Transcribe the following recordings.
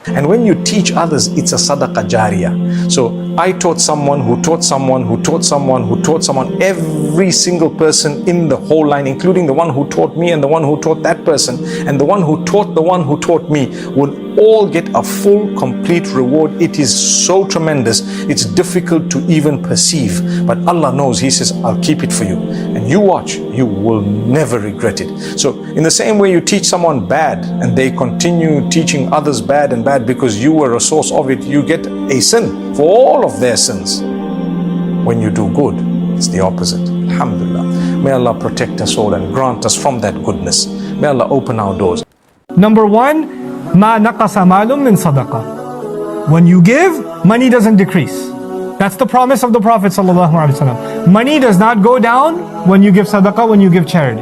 And when you teach others, it's a sadaqah jariyah. So I taught someone who taught someone who taught someone who taught someone. Every single person in the whole line, including the one who taught me and the one who taught that person and the one who taught the one who taught me, will all get a full, complete reward. It is so tremendous. It's difficult to even perceive. But Allah knows. He says, I'll keep it for you. And you watch, you will never regret it. So in the same way you teach someone bad and they continue teaching others bad and bad because you were a source of it, you get a sin for all of their sins. When you do good, it's the opposite. Alhamdulillah. May Allah protect us all and grant us from that goodness. May Allah open our doors. Number one, ma naqasa malum min sadaqah. When you give, money doesn't decrease. That's the promise of the Prophet ﷺ. Money does not go down when you give sadaqah, when you give charity.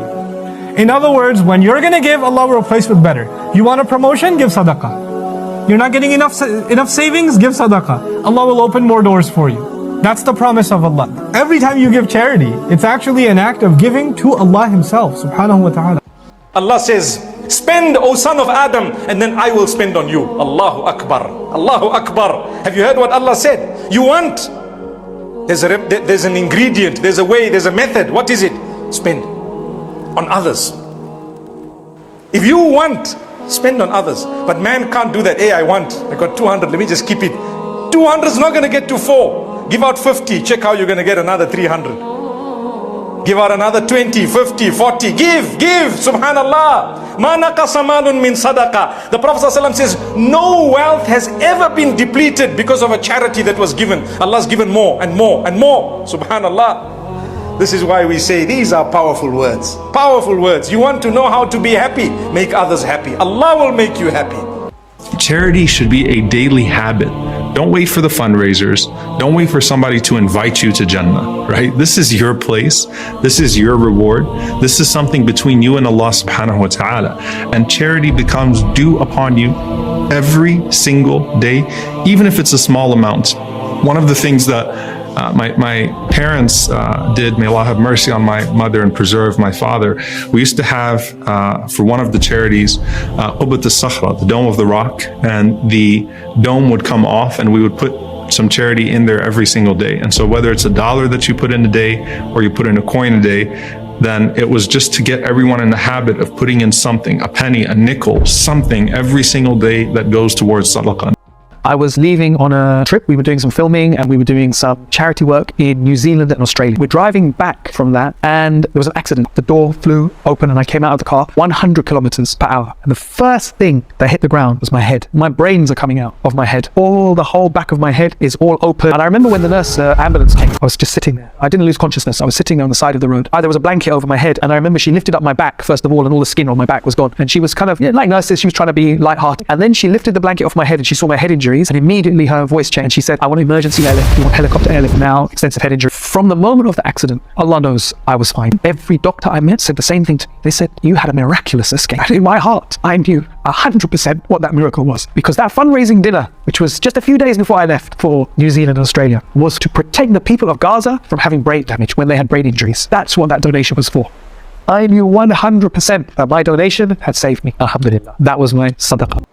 In other words, when you're going to give, Allah will replace with better. You want a promotion? Give sadaqah. You're not getting enough savings? Give sadaqah. Allah will open more doors for you. That's the promise of Allah. Every time you give charity, it's actually an act of giving to Allah Himself, subhanahu wa ta'ala. Allah says, spend, O son of Adam, and then I will spend on you. Allahu Akbar. Allahu Akbar. Have you heard what Allah said? You want? There's an ingredient, there's a way, there's a method. What is it? Spend on others. If you want, spend on others. But man can't do that. Hey, I got 200, let me just keep it. 200 is not going to get to 4. Give out 50, check how you're going to get another 300. Give out another 20, 50, 40. Give, subhanallah. Ma naqasa malun min sadaqah. The Prophet ﷺ says, no wealth has ever been depleted because of a charity that was given. Allah's given more and more and more. Subhanallah. This is why we say these are powerful words. Powerful words. You want to know how to be happy? Make others happy. Allah will make you happy. Charity should be a daily habit. Don't wait for the fundraisers. Don't wait for somebody to invite you to Jannah, right? This is your place. This is your reward. This is something between you and Allah subhanahu wa ta'ala. And charity becomes due upon you every single day, even if it's a small amount. One of the things that my parents did, may Allah have mercy on my mother and preserve my father, we used to have, for one of the charities, Qubat al-Sakhra, the dome of the rock, and the dome would come off and we would put some charity in there every single day. And so whether it's $1 that you put in a day or you put in a coin a day, then it was just to get everyone in the habit of putting in something, a penny, a nickel, something every single day that goes towards sadaqah. I was leaving on a trip. We were doing some filming and we were doing some charity work in New Zealand and Australia. We're driving back from that and there was an accident. The door flew open and I came out of the car 100 kilometers per hour. And the first thing that hit the ground was my head. My brains are coming out of my head. The whole back of my head is all open. And I remember when the nurse ambulance came, I was just sitting there. I didn't lose consciousness. I was sitting there on the side of the road. There was a blanket over my head and I remember she lifted up my back first of all and all the skin on my back was gone. And she was kind of, like nurses, she was trying to be lighthearted. And then she lifted the blanket off my head and she saw my head injuries and immediately her voice changed. She said, I want emergency airlift, you want helicopter airlift now, extensive head injury. From the moment of the accident, Allah knows I was fine. Every doctor I met said the same thing to me. They said, you had a miraculous escape. And in my heart, I knew 100% what that miracle was. Because that fundraising dinner, which was just a few days before I left for New Zealand and Australia, was to protect the people of Gaza from having brain damage when they had brain injuries. That's what that donation was for. I knew 100% that my donation had saved me. Alhamdulillah. That was my sadaqah.